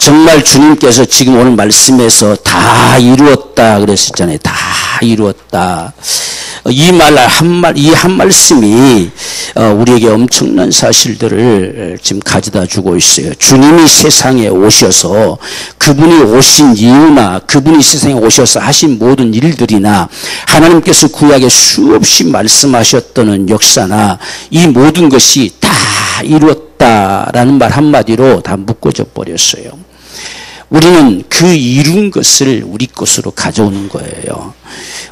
정말 주님께서 지금 오늘 말씀에서 다 이루었다 그랬었잖아요. 다 이루었다. 이 한 말씀이 우리에게 엄청난 사실들을 지금 가져다 주고 있어요. 주님이 세상에 오셔서 그분이 오신 이유나 그분이 세상에 오셔서 하신 모든 일들이나 하나님께서 구약에 수없이 말씀하셨던 역사나 이 모든 것이 다 이루었다라는 말 한마디로 다 묶어져 버렸어요. 우리는 그 이룬 것을 우리 것으로 가져오는 거예요.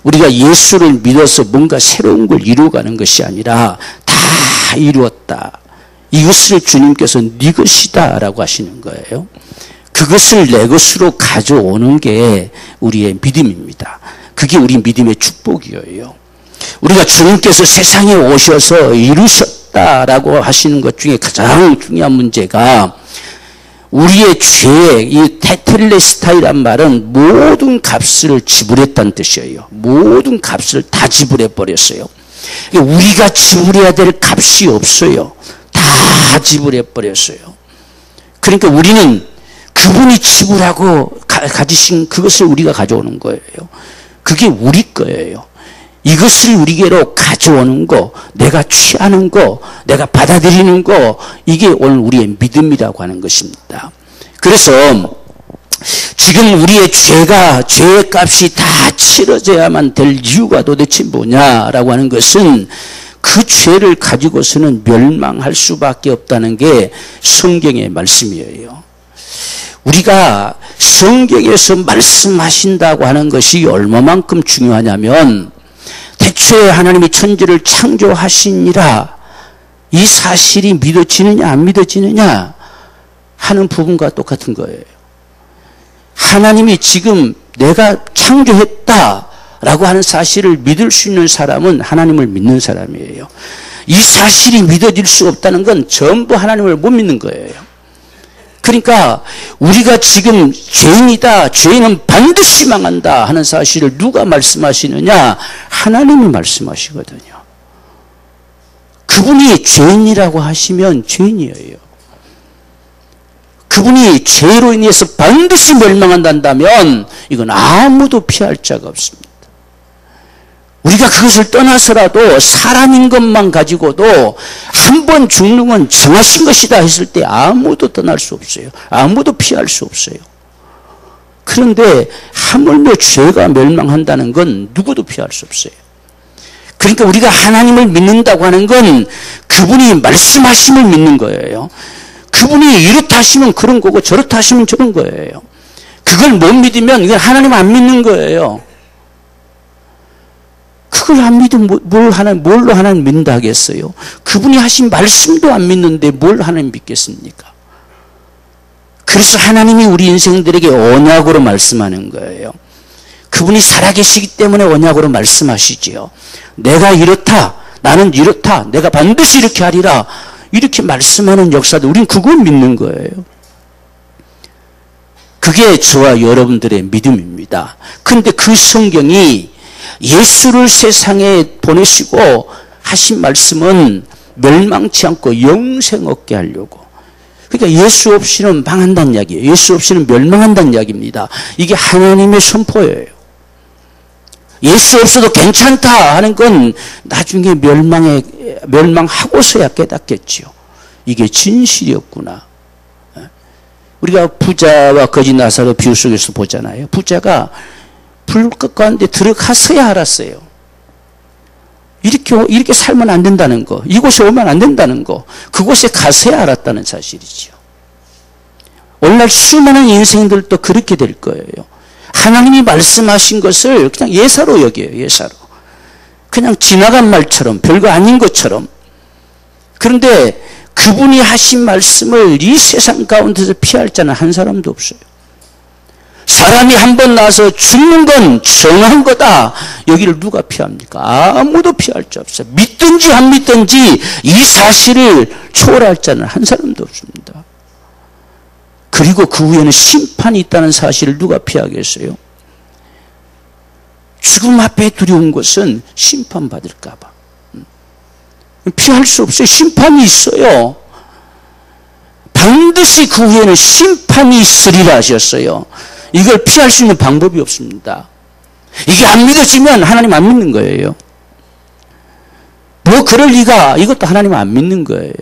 우리가 예수를 믿어서 뭔가 새로운 걸 이루어가는 것이 아니라 다 이루었다. 이것을 주님께서 네 것이다 라고 하시는 거예요. 그것을 내 것으로 가져오는 게 우리의 믿음입니다. 그게 우리 믿음의 축복이에요. 우리가 주님께서 세상에 오셔서 이루셨다라고 하시는 것 중에 가장 중요한 문제가 우리의 죄, 이 테텔레스타이란 말은 모든 값을 지불했다는 뜻이에요. 모든 값을 다 지불해 버렸어요. 우리가 지불해야 될 값이 없어요. 다 지불해 버렸어요. 그러니까 우리는 그분이 지불하고 가지신 그것을 우리가 가져오는 거예요. 그게 우리 거예요. 이것을 우리에게로 가져오는 거, 내가 취하는 거, 내가 받아들이는 거, 이게 오늘 우리의 믿음이라고 하는 것입니다. 그래서 지금 우리의 죄의 값이 다 치러져야만 될 이유가 도대체 뭐냐라고 하는 것은 그 죄를 가지고서는 멸망할 수밖에 없다는 게 성경의 말씀이에요. 우리가 성경에서 말씀하신다고 하는 것이 얼마만큼 중요하냐면 태초에 하나님이 천지를 창조하시니라 이 사실이 믿어지느냐 안 믿어지느냐 하는 부분과 똑같은 거예요. 하나님이 지금 내가 창조했다라고 하는 사실을 믿을 수 있는 사람은 하나님을 믿는 사람이에요. 이 사실이 믿어질 수 없다는 건 전부 하나님을 못 믿는 거예요. 그러니까 우리가 지금 죄인이다, 죄인은 반드시 망한다 하는 사실을 누가 말씀하시느냐? 하나님이 말씀하시거든요. 그분이 죄인이라고 하시면 죄인이에요. 그분이 죄로 인해서 반드시 멸망한다면 이건 아무도 피할 자가 없습니다. 우리가 그것을 떠나서라도 사람인 것만 가지고도 한 번 죽는 건 정하신 것이다 했을 때 아무도 떠날 수 없어요. 아무도 피할 수 없어요. 그런데 하물며 죄가 멸망한다는 건 누구도 피할 수 없어요. 그러니까 우리가 하나님을 믿는다고 하는 건 그분이 말씀하심을 믿는 거예요. 그분이 이렇다 하시면 그런 거고 저렇다 하시면 저런 거예요. 그걸 못 믿으면 이건 하나님 안 믿는 거예요. 그걸 안 믿으면 뭘로 하나님 믿는다 하겠어요? 그분이 하신 말씀도 안 믿는데 뭘 하나님 믿겠습니까? 그래서 하나님이 우리 인생들에게 언약으로 말씀하는 거예요. 그분이 살아계시기 때문에 언약으로 말씀하시지요. 내가 이렇다, 나는 이렇다, 내가 반드시 이렇게 하리라 이렇게 말씀하는 역사도 우린 그걸 믿는 거예요. 그게 저와 여러분들의 믿음입니다. 그런데 그 성경이 예수를 세상에 보내시고 하신 말씀은 멸망치 않고 영생 얻게 하려고. 그러니까 예수 없이는 망한다는 이야기예요. 예수 없이는 멸망한다는 이야기입니다. 이게 하나님의 선포예요. 예수 없어도 괜찮다 하는 건 나중에 멸망하고서야 깨닫겠지요. 이게 진실이었구나. 우리가 부자와 거지 나사로 비유 속에서 보잖아요. 부자가 불꽃 가운데 들어가서야 알았어요. 이렇게 살면 안 된다는 거, 이곳에 오면 안 된다는 거, 그곳에 가서야 알았다는 사실이죠. 오늘날 수많은 인생들도 그렇게 될 거예요. 하나님이 말씀하신 것을 그냥 예사로 여겨요. 예사로. 그냥 지나간 말처럼 별거 아닌 것처럼. 그런데 그분이 하신 말씀을 이 세상 가운데서 피할 자는 한 사람도 없어요. 사람이 한 번 나서 죽는 건 정한 거다. 여기를 누가 피합니까? 아무도 피할 자 없어요. 믿든지 안 믿든지 이 사실을 초월할 자는 한 사람도 없습니다. 그리고 그 후에는 심판이 있다는 사실을 누가 피하겠어요? 죽음 앞에 두려운 것은 심판받을까 봐. 피할 수 없어요. 심판이 있어요. 반드시 그 후에는 심판이 있으리라 하셨어요. 이걸 피할 수 있는 방법이 없습니다. 이게 안 믿어지면 하나님 안 믿는 거예요. 뭐 그럴 리가, 이것도 하나님 안 믿는 거예요.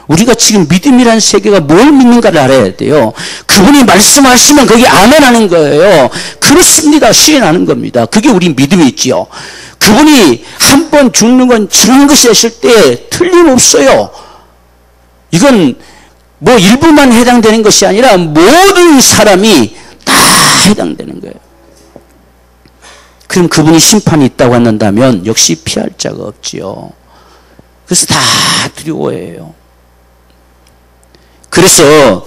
우리가 지금 믿음이라는 세계가 뭘 믿는가를 알아야 돼요. 그분이 말씀하시면 거기 아멘 하는 거예요. 그렇습니다. 시인하는 겁니다. 그게 우리 믿음이 있지요. 그분이 한 번 죽는 건 정한 것이 했을 때 틀림없어요. 이건 뭐 일부만 해당되는 것이 아니라 모든 사람이 다 해당되는 거예요. 그럼 그분이 심판이 있다고 한다면 역시 피할 자가 없지요. 그래서 다 두려워해요. 그래서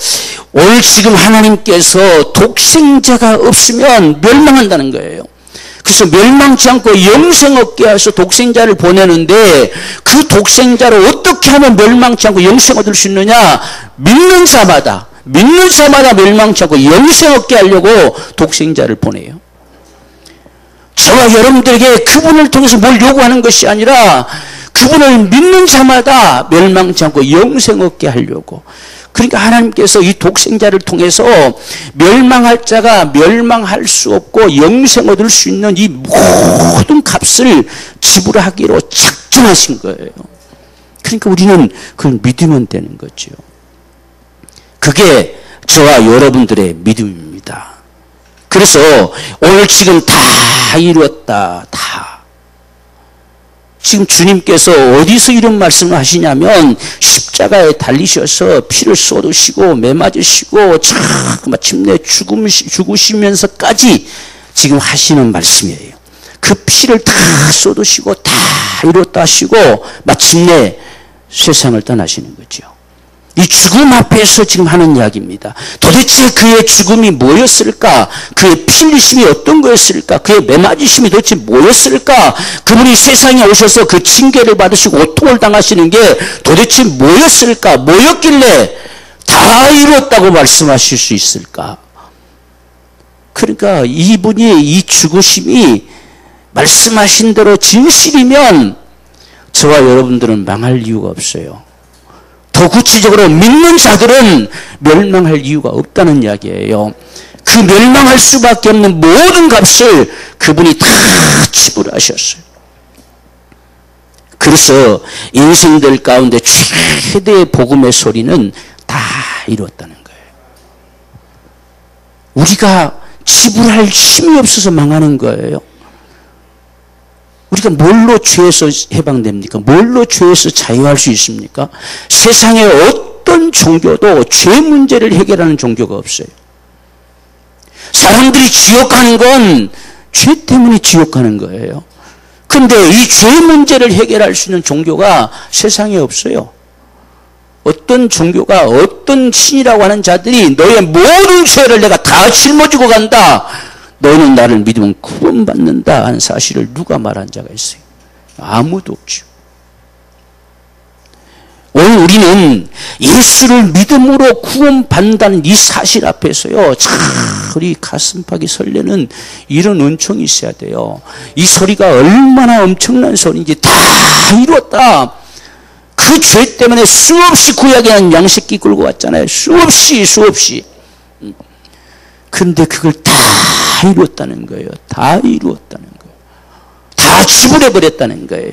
오늘 지금 하나님께서 독생자가 없으면 멸망한다는 거예요. 그래서 멸망치 않고 영생 얻게 해서 독생자를 보내는데 그 독생자를 어떻게 하면 멸망치 않고 영생 얻을 수 있느냐? 믿는 자마다 멸망치 않고 영생 얻게 하려고 독생자를 보내요. 저와 여러분들에게 그분을 통해서 뭘 요구하는 것이 아니라 그분을 믿는 자마다 멸망치 않고 영생 얻게 하려고. 그러니까 하나님께서 이 독생자를 통해서 멸망할 자가 멸망할 수 없고 영생 얻을 수 있는 이 모든 값을 지불하기로 작정하신 거예요. 그러니까 우리는 그걸 믿으면 되는 거죠. 그게 저와 여러분들의 믿음입니다. 그래서 오늘 지금 다 이루었다. 다. 지금 주님께서 어디서 이런 말씀을 하시냐면 십자가에 달리셔서 피를 쏟으시고 매맞으시고 마침내 죽으시면서까지 지금 하시는 말씀이에요. 그 피를 다 쏟으시고 다 이뤘다 하시고 마침내 세상을 떠나시는 거죠. 이 죽음 앞에서 지금 하는 이야기입니다. 도대체 그의 죽음이 뭐였을까? 그의 피 흘리심이 어떤 거였을까? 그의 매맞으심이 도대체 뭐였을까? 그분이 세상에 오셔서 그 징계를 받으시고 고통을 당하시는 게 도대체 뭐였을까? 뭐였길래 다 이뤘다고 말씀하실 수 있을까? 그러니까 이분이 이 죽으심이 말씀하신 대로 진실이면 저와 여러분들은 망할 이유가 없어요. 더 구체적으로 믿는 자들은 멸망할 이유가 없다는 이야기예요. 그 멸망할 수밖에 없는 모든 값을 그분이 다 지불하셨어요. 그래서 인생들 가운데 최대의 복음의 소리는 다 이뤘다는 거예요. 우리가 지불할 힘이 없어서 망하는 거예요. 우리가 뭘로 죄에서 해방됩니까? 뭘로 죄에서 자유할 수 있습니까? 세상의 어떤 종교도 죄 문제를 해결하는 종교가 없어요. 사람들이 지옥 가는 건 죄 때문에 지옥 가는 거예요. 그런데 이 죄 문제를 해결할 수 있는 종교가 세상에 없어요. 어떤 종교가 어떤 신이라고 하는 자들이 너의 모든 죄를 내가 다 짊어지고 간다. 너는 나를 믿으면 구원받는다 하는 사실을 누가 말한 자가 있어요? 아무도 없죠. 오늘 우리는 예수를 믿음으로 구원받는다는 이 사실 앞에서요, 참 우리 가슴팍이 설레는 이런 은총이 있어야 돼요. 이 소리가 얼마나 엄청난 소리인지 다 이뤘다. 그 죄 때문에 수없이 구약에 한 양새끼 끌고 왔잖아요. 수없이. 그런데 그걸 다 이루었다는 거예요. 다 이루었다는 거예요. 다 지불해버렸다는 거예요.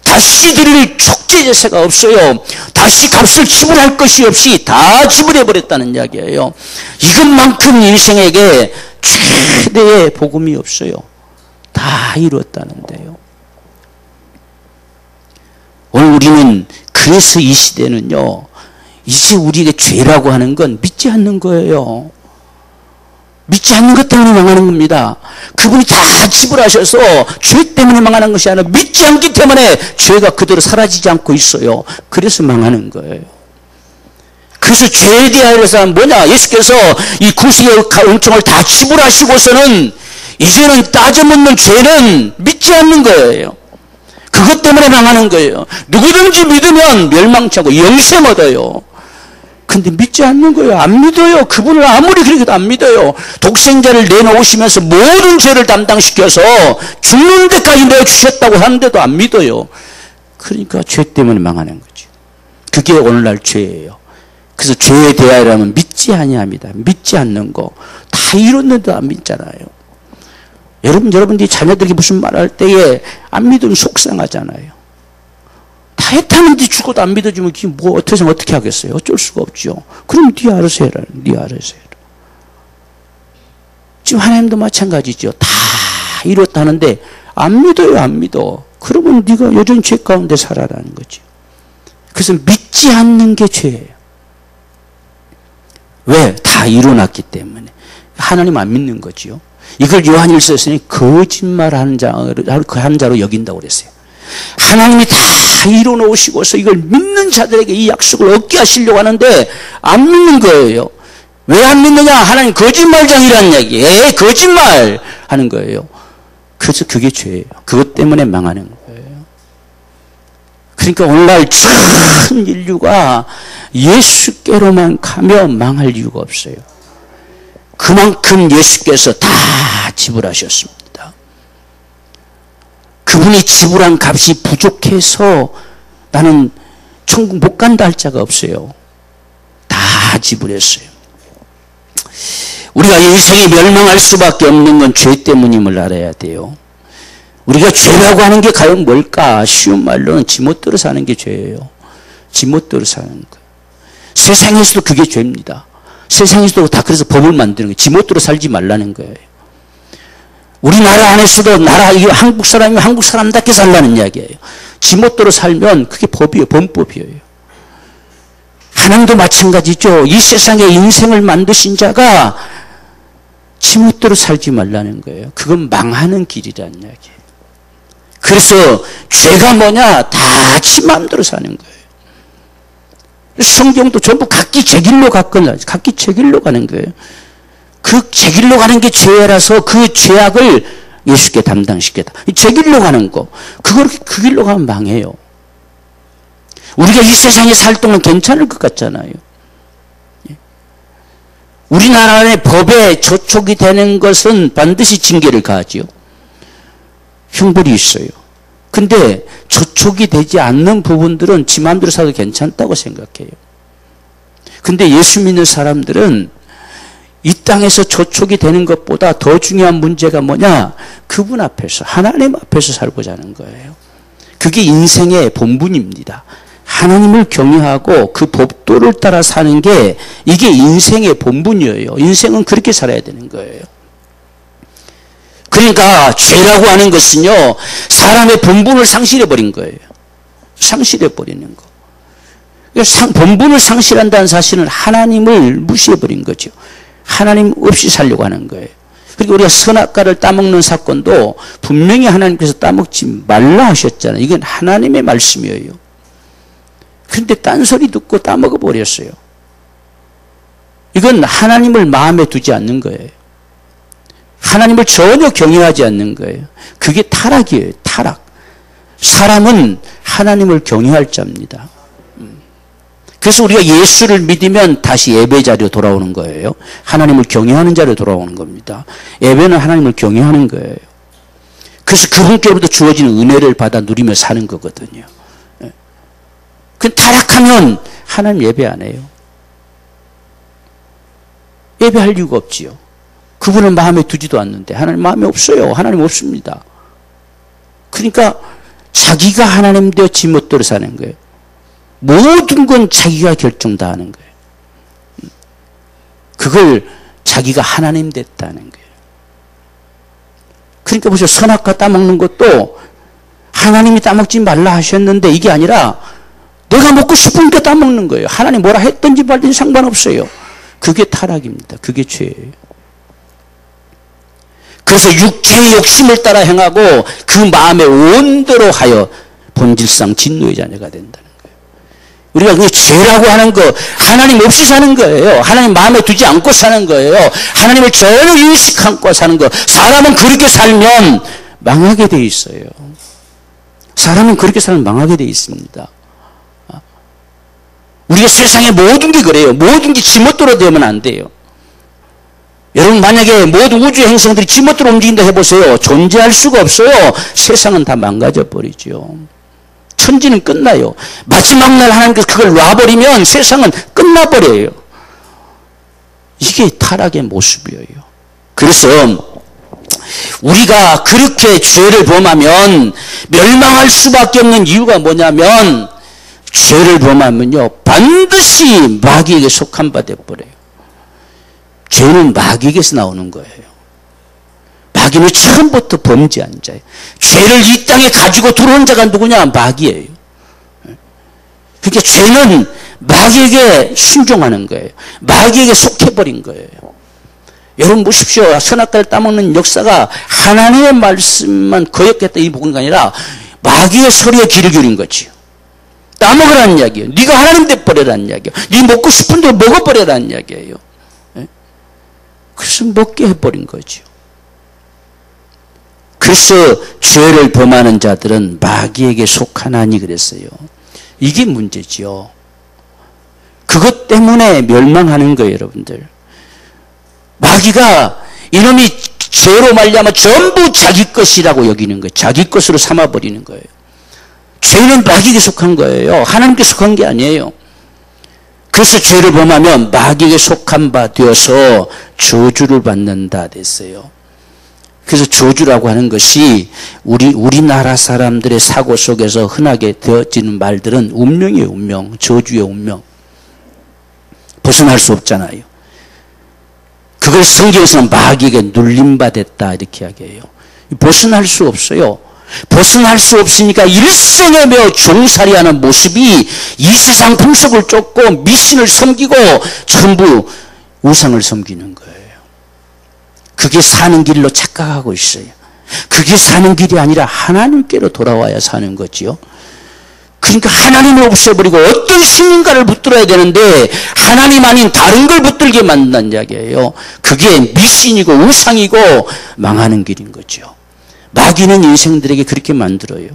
다시 드릴 촉제 제사가 없어요. 다시 값을 지불할 것이 없이 다 지불해버렸다는 이야기예요. 이것만큼 인생에게 최대의 복음이 없어요. 다 이루었다는데요. 오늘 우리는 그래서 이 시대는요, 이제 우리에게 죄라고 하는 건 믿지 않는 거예요. 믿지 않는 것 때문에 망하는 겁니다. 그분이 다 지불하셔서 죄 때문에 망하는 것이 아니라 믿지 않기 때문에 죄가 그대로 사라지지 않고 있어요. 그래서 망하는 거예요. 그래서 죄에 대하여서 뭐냐? 예수께서 이 구속의 은총을 다 지불하시고서는 이제는 따져묻는 죄는 믿지 않는 거예요. 그것 때문에 망하는 거예요. 누구든지 믿으면 멸망치 않고 영생 얻어요. 근데 믿지 않는 거예요. 안 믿어요. 그분을 아무리 그래도 안 믿어요. 독생자를 내놓으시면서 모든 죄를 담당시켜서 죽는 데까지 내주셨다고 하는데도 안 믿어요. 그러니까 죄 때문에 망하는 거죠. 그게 오늘날 죄예요. 그래서 죄에 대하여라면 믿지 아니합니다. 믿지 않는 거. 다 이뤘는데도 안 믿잖아요. 여러분들이 자녀들에게 무슨 말할 때에 안 믿으면 속상하잖아요. 다 했다는데 죽어도 안 믿어주면 뭐 어떻게 하겠어요? 어쩔 수가 없죠. 그럼 네 알아서 해라. 네 알아서 해라. 지금 하나님도 마찬가지죠. 다 이뤘다는데 안 믿어요. 안 믿어. 그러면 네가 여전히 죄 가운데 살아라는 거죠. 그래서 믿지 않는 게 죄예요. 왜? 다 이뤄놨기 때문에. 하나님 안 믿는 거지요. 이걸 요한일서에서는 거짓말하는 자로 여긴다고 그랬어요. 하나님이 다 이뤄놓으시고서 이걸 믿는 자들에게 이 약속을 얻게 하시려고 하는데 안 믿는 거예요. 왜 안 믿느냐? 하나님 거짓말장이라는 얘기예요. 거짓말 하는 거예요. 그래서 그게 죄예요. 그것 때문에 망하는 거예요. 그러니까 오늘날 전 인류가 예수께로만 가면 망할 이유가 없어요. 그만큼 예수께서 다 지불하셨습니다. 그분이 지불한 값이 부족해서 나는 천국 못 간다 할 자가 없어요. 다 지불했어요. 우리가 인생이 멸망할 수밖에 없는 건 죄 때문임을 알아야 돼요. 우리가 죄라고 하는 게 과연 뭘까? 쉬운 말로는 지멋대로 사는 게 죄예요. 지멋대로 사는 거예요. 세상에서도 그게 죄입니다. 세상에서도 다 그래서 법을 만드는 거예요. 지멋대로 살지 말라는 거예요. 우리나라 안에서도 한국 사람이면 한국 사람답게 살라는 이야기예요. 지멋대로 살면 그게 법이에요. 범법이에요. 하나님도 마찬가지죠. 이 세상에 인생을 만드신 자가 지멋대로 살지 말라는 거예요. 그건 망하는 길이라는 이야기예요. 그래서 죄가 뭐냐? 다 지 마음대로 사는 거예요. 성경도 전부 각기 제 길로 각기 제 길로 가는 거예요. 그 제 길로 가는 게 죄라서 그 죄악을 예수께 담당시켰다. 제 길로 가는 거. 그 길로 가면 망해요. 우리가 이 세상에 살 동안 괜찮을 것 같잖아요. 우리나라의 법에 저촉이 되는 것은 반드시 징계를 가하지요. 형벌이 있어요. 근데 저촉이 되지 않는 부분들은 지 마음대로 살아도 괜찮다고 생각해요. 근데 예수 믿는 사람들은 이 땅에서 저촉이 되는 것보다 더 중요한 문제가 뭐냐? 그분 앞에서, 하나님 앞에서 살고자 하는 거예요. 그게 인생의 본분입니다. 하나님을 경외하고 그 법도를 따라 사는 게 이게 인생의 본분이에요. 인생은 그렇게 살아야 되는 거예요. 그러니까 죄라고 하는 것은요, 사람의 본분을 상실해버린 거예요. 상실해버리는 거. 본분을 상실한다는 사실은 하나님을 무시해버린 거죠. 하나님 없이 살려고 하는 거예요. 그리고 우리가 선악과를 따먹는 사건도 분명히 하나님께서 따먹지 말라 하셨잖아요. 이건 하나님의 말씀이에요. 그런데 딴소리 듣고 따먹어버렸어요. 이건 하나님을 마음에 두지 않는 거예요. 하나님을 전혀 경외하지 않는 거예요. 그게 타락이에요. 타락. 사람은 하나님을 경외할 자입니다. 그래서 우리가 예수를 믿으면 다시 예배 자리로 돌아오는 거예요. 하나님을 경외하는 자리로 돌아오는 겁니다. 예배는 하나님을 경외하는 거예요. 그래서 그분께로부터 주어지는 은혜를 받아 누리며 사는 거거든요. 그 타락하면 하나님 예배 안 해요. 예배할 이유가 없지요. 그분을 마음에 두지도 않는데 하나님 마음에 없어요. 하나님 없습니다. 그러니까 자기가 하나님 되어 지멋대로 사는 거예요. 모든 건 자기가 결정 다 하는 거예요. 그걸 자기가 하나님 됐다는 거예요. 그러니까 보세요. 선악과 따먹는 것도 하나님이 따먹지 말라 하셨는데 이게 아니라 내가 먹고 싶은 게 따먹는 거예요. 하나님 뭐라 했든지 말든지 상관없어요. 그게 타락입니다. 그게 죄예요. 그래서 육체의 욕심을 따라 행하고 그 마음에 온대로 하여 본질상 진노의 자녀가 된다는 거예요. 우리가 그 죄라고 하는 거 하나님 없이 사는 거예요. 하나님 마음에 두지 않고 사는 거예요. 하나님을 전혀 인식 않고 사는 거. 사람은 그렇게 살면 망하게 돼 있어요. 사람은 그렇게 살면 망하게 돼 있습니다. 우리가 세상의 모든 게 그래요. 모든 게 지멋대로 되면 안 돼요. 여러분 만약에 모든 우주 행성들이 지멋대로 움직인다 해보세요. 존재할 수가 없어요. 세상은 다 망가져 버리죠. 천지는 끝나요. 마지막 날 하나님께서 그걸 놔버리면 세상은 끝나버려요. 이게 타락의 모습이에요. 그래서 우리가 그렇게 죄를 범하면 멸망할 수밖에 없는 이유가 뭐냐면 죄를 범하면요 반드시 마귀에게 속한 바 되어버려요. 죄는 마귀에게서 나오는 거예요. 마귀는 처음부터 범죄한 자예요. 죄를 이 땅에 가지고 들어온 자가 누구냐? 마귀예요. 그러니까 죄는 마귀에게 순종하는 거예요. 마귀에게 속해버린 거예요. 여러분 보십시오. 선악과를 따먹는 역사가 하나님의 말씀만 거역했다 이 복음이 아니라 마귀의 소리에 귀를 기울인 거지요. 따먹으라는 이야기예요. 네가 하나님 돼버려라는 이야기예요. 네 먹고 싶은 대로 먹어버려라는 이야기예요. 그래서 먹게 해버린 거죠. 그래서 죄를 범하는 자들은 마귀에게 속하나니 그랬어요. 이게 문제지요. 그것 때문에 멸망하는 거예요, 여러분들. 마귀가 이놈이 죄로 말미암아 전부 자기 것이라고 여기는 거예요. 자기 것으로 삼아버리는 거예요. 죄는 마귀에게 속한 거예요. 하나님께 속한 게 아니에요. 그래서 죄를 범하면 마귀에게 속한 바 되어서 저주를 받는다 됐어요. 그래서 저주라고 하는 것이 우리나라 사람들의 사고 속에서 흔하게 되어지는 말들은 운명이에요. 운명. 저주의 운명. 벗어날 수 없잖아요. 그걸 성경에서는 마귀에게 눌림받았다 이렇게 이야기해요. 벗어날 수 없어요. 벗어날 수 없으니까 일생에 매어 종살이하는 모습이 이 세상 풍속을 쫓고 미신을 섬기고 전부 우상을 섬기는 거예요. 그게 사는 길로 착각하고 있어요. 그게 사는 길이 아니라 하나님께로 돌아와야 사는 거지요. 그러니까 하나님을 없애버리고 어떤 신인가를 붙들어야 되는데 하나님 아닌 다른 걸 붙들게 만든다는 이야기예요. 그게 미신이고 우상이고 망하는 길인 거죠. 마귀는 인생들에게 그렇게 만들어요.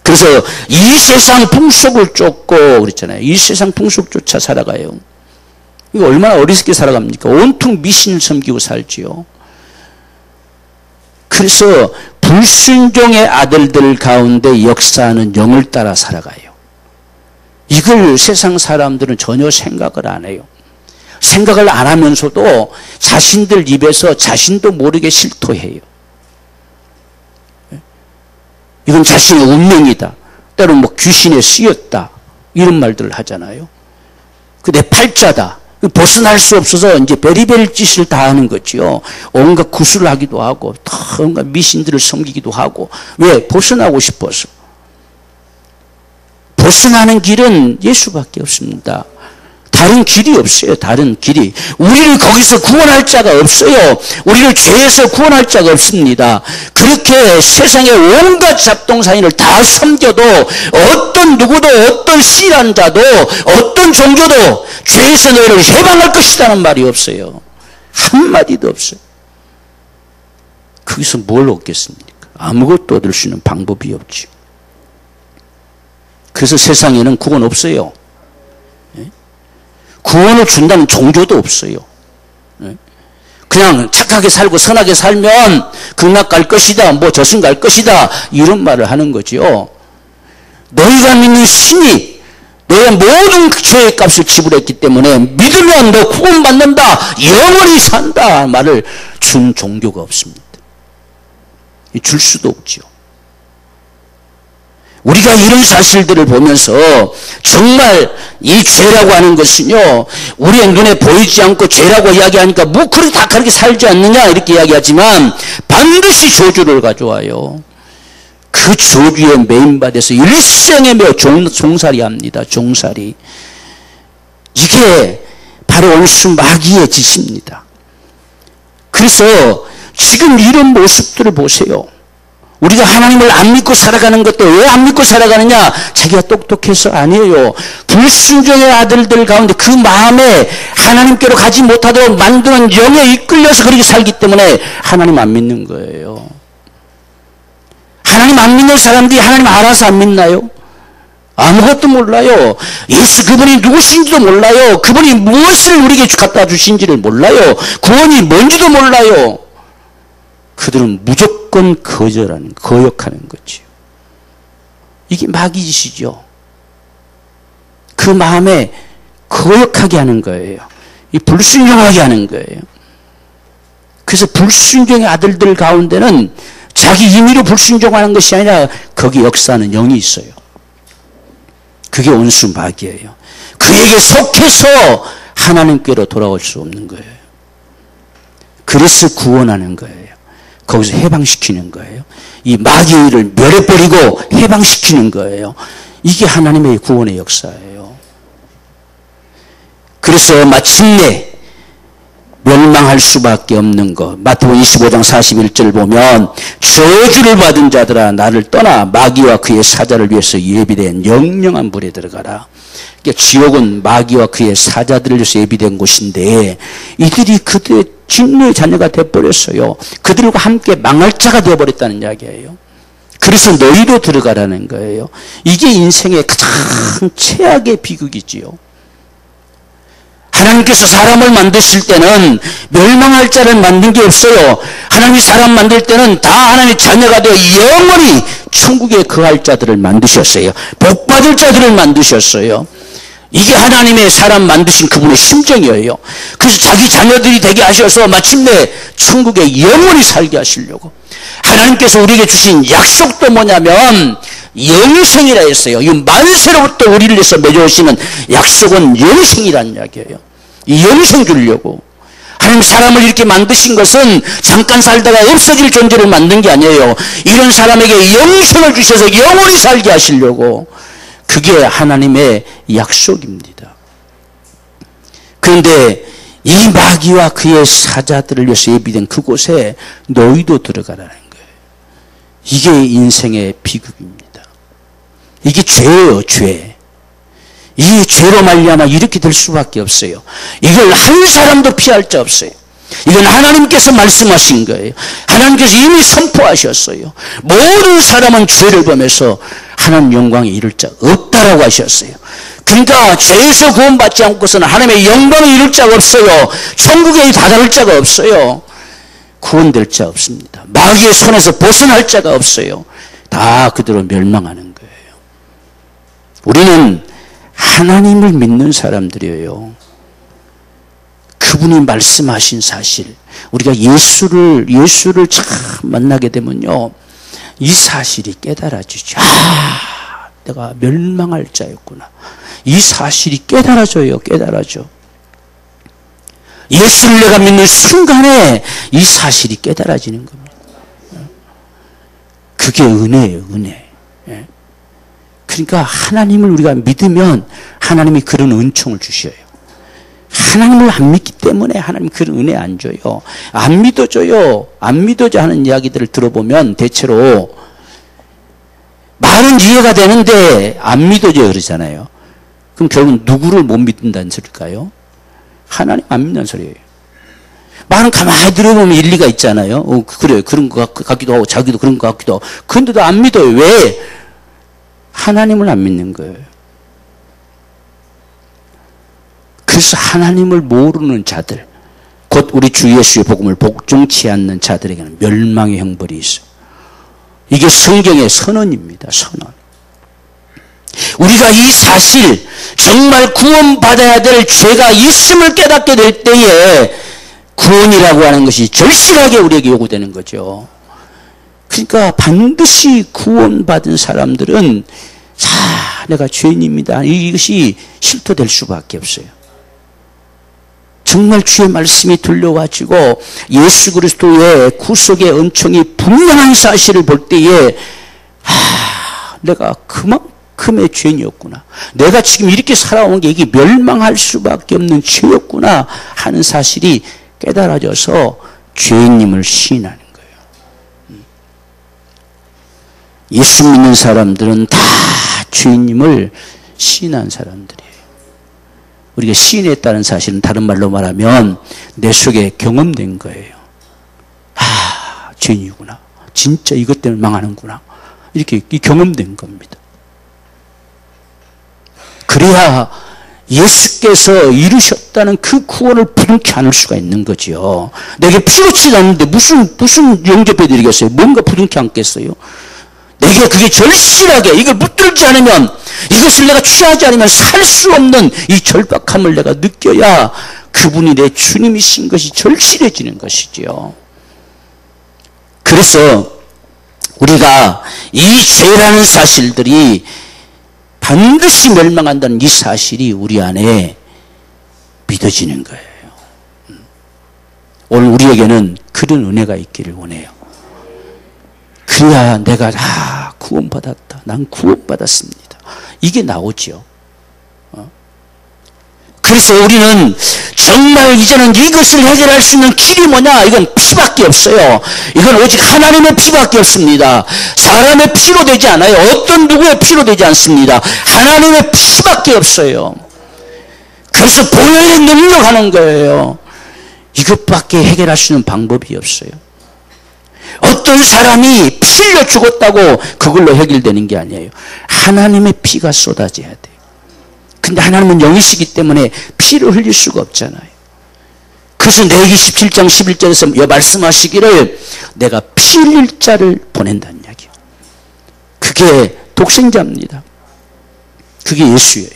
그래서 이 세상 풍속을 쫓고 그랬잖아요. 이 세상 풍속 쫓아 살아가요. 이거 얼마나 어리석게 살아갑니까? 온통 미신을 섬기고 살지요. 그래서 불순종의 아들들 가운데 역사하는 영을 따라 살아가요. 이걸 세상 사람들은 전혀 생각을 안 해요. 생각을 안 하면서도 자신들 입에서 자신도 모르게 실토해요. 이건 자신의 운명이다. 때로는 뭐 귀신에 쓰였다. 이런 말들을 하잖아요. 내 팔자다. 벗어날 수 없어서 이제 베리베리 짓을 다 하는 거지요. 온갖 구술을 하기도 하고, 온갖 미신들을 섬기기도 하고. 왜? 벗어나고 싶어서. 벗어나는 길은 예수밖에 없습니다. 다른 길이 없어요. 다른 길이. 우리를 거기서 구원할 자가 없어요. 우리를 죄에서 구원할 자가 없습니다. 그렇게 세상의 온갖 잡동사니를 다 섬겨도 어떤 누구도 어떤 신이라는 자도 어떤 종교도 죄에서 너희를 해방할 것이라는 말이 없어요. 한마디도 없어요. 거기서 뭘 얻겠습니까? 아무것도 얻을 수 있는 방법이 없죠. 그래서 세상에는 구원 없어요. 구원을 준다는 종교도 없어요. 그냥 착하게 살고 선하게 살면 극락 갈 것이다, 뭐 저승 갈 것이다, 이런 말을 하는 거지요. 너희가 믿는 신이 너의 모든 죄의 값을 지불했기 때문에 믿으면 너 구원받는다, 영원히 산다 말을 준 종교가 없습니다. 줄 수도 없죠. 우리가 이런 사실들을 보면서 정말 이 죄라고 하는 것은요, 우리의 눈에 보이지 않고 죄라고 이야기하니까 뭐 그렇게 다 그렇게 살지 않느냐 이렇게 이야기하지만 반드시 저주를 가져와요. 그 저주에 매인받아서 일생에 매어 종살이 합니다. 종살이. 이게 바로 온수 마귀의 짓입니다. 그래서 지금 이런 모습들을 보세요. 우리가 하나님을 안 믿고 살아가는 것도 왜 안 믿고 살아가느냐? 자기가 똑똑해서 아니에요. 불순종의 아들들 가운데 그 마음에 하나님께로 가지 못하도록 만드는 영에 이끌려서 그렇게 살기 때문에 하나님 안 믿는 거예요. 하나님 안 믿는 사람들이 하나님 알아서 안 믿나요? 아무것도 몰라요. 예수 그분이 누구신지도 몰라요. 그분이 무엇을 우리에게 갖다 주신지를 몰라요. 구원이 뭔지도 몰라요. 그들은 무조건 거역하는 거지요. 이게 마귀짓이죠. 그 마음에 거역하게 하는 거예요. 이 불순종하게 하는 거예요. 그래서 불순종의 아들들 가운데는 자기 임의로 불순종하는 것이 아니라 거기 역사하는 영이 있어요. 그게 원수 마귀예요. 그에게 속해서 하나님께로 돌아올 수 없는 거예요. 그래서 구원하는 거예요. 거기서 해방시키는 거예요. 이 마귀를 멸해버리고 해방시키는 거예요. 이게 하나님의 구원의 역사예요. 그래서 마침내 멸망할 수밖에 없는 것. 마태복음 25장 41절 보면 저주를 받은 자들아 나를 떠나 마귀와 그의 사자를 위해서 예비된 영영한 불에 들어가라. 그러니까 지옥은 마귀와 그의 사자들을 위해서 예비된 곳인데 이들이 그들의 진노의 자녀가 되어버렸어요. 그들과 함께 망할 자가 되어버렸다는 이야기예요. 그래서 너희도 들어가라는 거예요. 이게 인생의 가장 최악의 비극이지요. 하나님께서 사람을 만드실 때는 멸망할 자를 만든 게 없어요. 하나님이 사람 만들 때는 다 하나님의 자녀가 되어 영원히 천국에 거할 자들을 만드셨어요. 복받을 자들을 만드셨어요. 이게 하나님의 사람 만드신 그분의 심정이에요. 그래서 자기 자녀들이 되게 하셔서 마침내 천국에 영원히 살게 하시려고. 하나님께서 우리에게 주신 약속도 뭐냐면 영생이라 했어요. 이 만세로부터 우리를 위해서 맺어오시는 약속은 영생이라는 이야기예요. 이 영생 주려고. 하나님 사람을 이렇게 만드신 것은 잠깐 살다가 없어질 존재를 만든 게 아니에요. 이런 사람에게 영생을 주셔서 영원히 살게 하시려고. 그게 하나님의 약속입니다. 그런데 이 마귀와 그의 사자들을 위해서 예비된 그곳에 너희도 들어가라는 거예요. 이게 인생의 비극입니다. 이게 죄예요, 죄. 이 죄로 말미암아 이렇게 될 수밖에 없어요. 이걸 한 사람도 피할 자 없어요. 이건 하나님께서 말씀하신 거예요. 하나님께서 이미 선포하셨어요. 모든 사람은 죄를 범해서 하나님 영광에 이를 자 없다라고 하셨어요. 그러니까 죄에서 구원받지 않고서는 하나님의 영광에 이를 자가 없어요. 천국에 다다를 자가 없어요. 구원될 자 없습니다. 마귀의 손에서 벗어날 자가 없어요. 다 그대로 멸망하는 거예요. 우리는 하나님을 믿는 사람들이에요. 그분이 말씀하신 사실, 우리가 예수를 참 만나게 되면요, 이 사실이 깨달아지죠. 아, 내가 멸망할 자였구나. 이 사실이 깨달아져요. 깨달아져. 예수를 내가 믿는 순간에 이 사실이 깨달아지는 겁니다. 그게 은혜예요. 은혜. 그러니까 하나님을 우리가 믿으면 하나님이 그런 은총을 주셔요. 하나님을 안 믿기 때문에 하나님 그런 은혜 안 줘요. 안 믿어줘요. 안 믿어줘 하는 이야기들을 들어보면 대체로 말은 이해가 되는데 안 믿어줘요 그러잖아요. 그럼 결국 누구를 못 믿는다는 소리일까요? 하나님 안 믿는 소리예요. 말은 가만히 들어보면 일리가 있잖아요. 그래요. 그런 것 같기도 하고 자기도 그런 것 같기도 하고. 그런데도 안 믿어요. 왜? 하나님을 안 믿는 거예요. 그래서 하나님을 모르는 자들, 곧 우리 주 예수의 복음을 복종치 않는 자들에게는 멸망의 형벌이 있어요. 이게 성경의 선언입니다. 선언. 우리가 이 사실, 정말 구원받아야 될 죄가 있음을 깨닫게 될 때에 구원이라고 하는 것이 절실하게 우리에게 요구되는 거죠. 그러니까 반드시 구원받은 사람들은 내가 죄인입니다. 이것이 실토될 수밖에 없어요. 정말 주의 말씀이 들려가지고 예수 그리스도의 구속의 은총이 분명한 사실을 볼 때에 내가 그만큼의 죄인이었구나. 내가 지금 이렇게 살아온 게 이게 멸망할 수밖에 없는 죄였구나 하는 사실이 깨달아져서 죄인임을 시인하는 거예요. 예수 믿는 사람들은 다 죄인임을 시인한 사람들이에요. 우리가 시인했다는 사실은 다른 말로 말하면 내 속에 경험된 거예요. 죄인이구나. 진짜 이것 때문에 망하는구나. 이렇게 경험된 겁니다. 그래야 예수께서 이루셨다는 그 구원을 부둥켜 안을 수가 있는 거죠. 내게 피로치지 않는데 무슨 영접해 드리겠어요? 뭔가 부둥켜 안겠어요? 내게 그게 절실하게 이걸 붙들지 않으면, 이것을 내가 취하지 않으면 살 수 없는 이 절박함을 내가 느껴야 그분이 내 주님이신 것이 절실해지는 것이지요. 그래서 우리가 이 죄라는 사실들이 반드시 멸망한다는 이 사실이 우리 안에 믿어지는 거예요. 오늘 우리에게는 그런 은혜가 있기를 원해요. 그래야 내가 구원받았다. 난 구원받았습니다. 이게 나오죠. 그래서 우리는 정말 이제는 이것을 해결할 수 있는 길이 뭐냐? 이건 피밖에 없어요. 이건 오직 하나님의 피밖에 없습니다. 사람의 피로 되지 않아요. 어떤 누구의 피로 되지 않습니다. 하나님의 피밖에 없어요. 그래서 보혈의 능력하는 거예요. 이것밖에 해결할 수 있는 방법이 없어요. 어떤 사람이 피 흘려 죽었다고 그걸로 해결되는 게 아니에요. 하나님의 피가 쏟아져야 돼요. 근데 하나님은 영이시기 때문에 피를 흘릴 수가 없잖아요. 그래서 레위기 17장 11절에서 말씀하시기를 내가 피 흘릴 자를 보낸다는 이야기예요. 그게 독생자입니다. 그게 예수예요.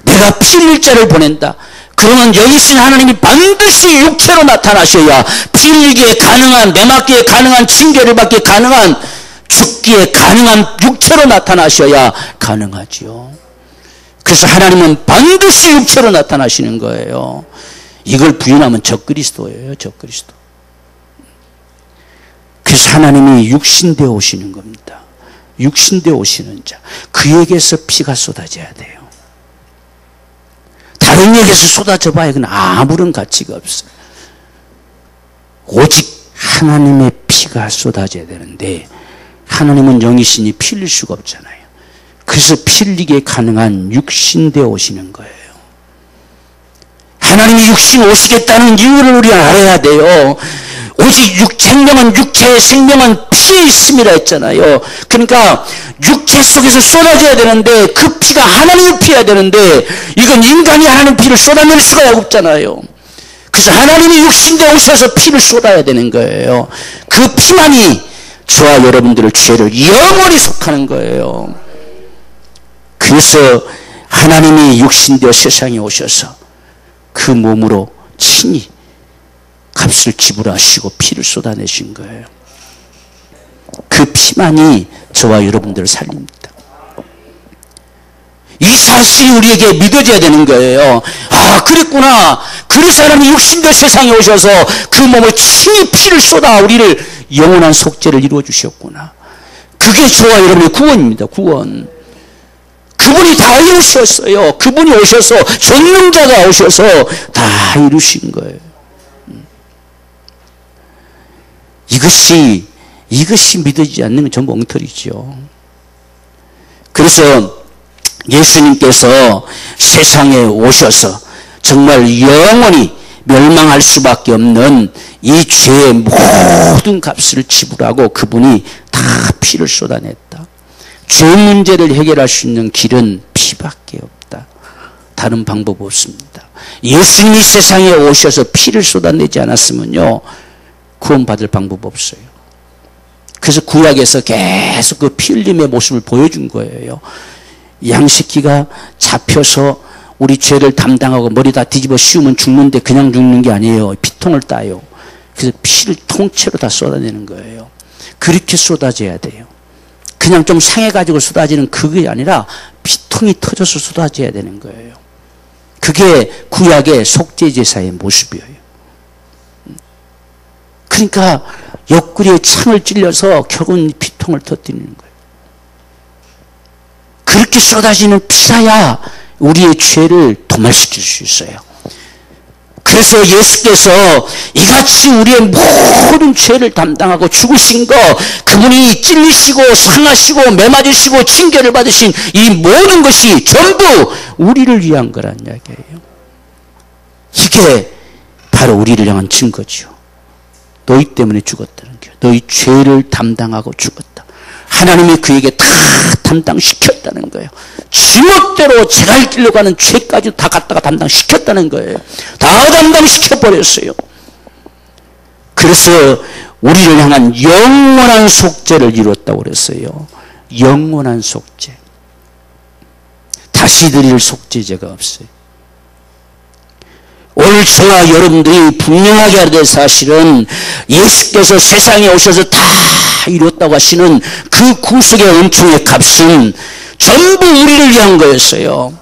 내가 피 흘릴 자를 보낸다. 그러면 여기신 하나님이 반드시 육체로 나타나셔야 피 흘리기에 가능한, 매맞기에 가능한, 징계를 받기에 가능한, 죽기에 가능한 육체로 나타나셔야 가능하지요. 그래서 하나님은 반드시 육체로 나타나시는 거예요. 이걸 부인하면 적그리스도예요. 적그리스도. 그래서 하나님이 육신되어 오시는 겁니다. 육신되어 오시는 자. 그에게서 피가 쏟아져야 돼요. 다른 얘기에서 쏟아져 봐야 그건 아무런 가치가 없어요. 오직 하나님의 피가 쏟아져야 되는데 하나님은 영이시니 피 흘릴 수가 없잖아요. 그래서 피 흘리기에 가능한 육신되어 오시는 거예요. 하나님이 육신 오시겠다는 이유를 우리가 알아야 돼요. 오직 생명은 육체의 생명은 피에 있음이라 했잖아요. 그러니까 육체 속에서 쏟아져야 되는데 그 피가 하나님의 피여야 되는데 이건 인간이 하나님 피를 쏟아낼 수가 없잖아요. 그래서 하나님이 육신되어 오셔서 피를 쏟아야 되는 거예요. 그 피만이 저와 여러분들의 죄를 영원히 속하는 거예요. 그래서 하나님이 육신되어 세상에 오셔서 그 몸으로 친히 값을 지불하시고 피를 쏟아내신 거예요. 그 피만이 저와 여러분들을 살립니다. 이 사실이 우리에게 믿어져야 되는 거예요. 아, 그랬구나. 그래서 하나님이 육신되어 세상에 오셔서 그 몸을 친히 피를 쏟아 우리를 영원한 속죄를 이루어 주셨구나. 그게 저와 여러분의 구원입니다. 구원. 그분이 다 이루셨어요. 그분이 오셔서 전능자가 오셔서 다 이루신 거예요. 이것이 믿어지지 않는 건 전부 엉터리죠. 그래서 예수님께서 세상에 오셔서 정말 영원히 멸망할 수밖에 없는 이 죄의 모든 값을 지불하고 그분이 다 피를 쏟아냈다. 죄 문제를 해결할 수 있는 길은 피밖에 없다. 다른 방법 없습니다. 예수님이 세상에 오셔서 피를 쏟아내지 않았으면요 구원받을 방법 없어요. 그래서 구약에서 계속 그 피 흘림의 모습을 보여준 거예요. 양식기가 잡혀서 우리 죄를 담당하고 머리 다 뒤집어 씌우면 죽는데 그냥 죽는 게 아니에요. 피통을 따요. 그래서 피를 통째로 다 쏟아내는 거예요. 그렇게 쏟아져야 돼요. 그냥 좀 상해가지고 쏟아지는 그게 아니라 피통이 터져서 쏟아져야 되는 거예요. 그게 구약의 속죄제사의 모습이에요. 그러니까 옆구리에 창을 찔려서 결국은 피통을 터뜨리는 거예요. 그렇게 쏟아지는 피라야 우리의 죄를 도말시킬 수 있어요. 그래서 예수께서 이같이 우리의 모든 죄를 담당하고 죽으신 거, 그분이 찔리시고 상하시고 매맞으시고 징계를 받으신 이 모든 것이 전부 우리를 위한 거란 이야기예요. 이게 바로 우리를 향한 증거죠. 너희 때문에 죽었다는 게, 너희 죄를 담당하고 죽었다. 하나님이 그에게 다 담당시켰다는 거예요. 지멋대로 제갈 길로 가는 죄까지 다 갖다가 담당시켰다는 거예요. 다 담당시켜버렸어요. 그래서 우리를 향한 영원한 속죄를 이뤘다고 그랬어요. 영원한 속죄. 다시 드릴 속죄제가 없어요. 오늘 저와 여러분들이 분명하게 알아야 될 사실은 예수께서 세상에 오셔서 다 이뤘다고 하시는 그 구속의 은총의 값은 전부 우리를 위한 거였어요.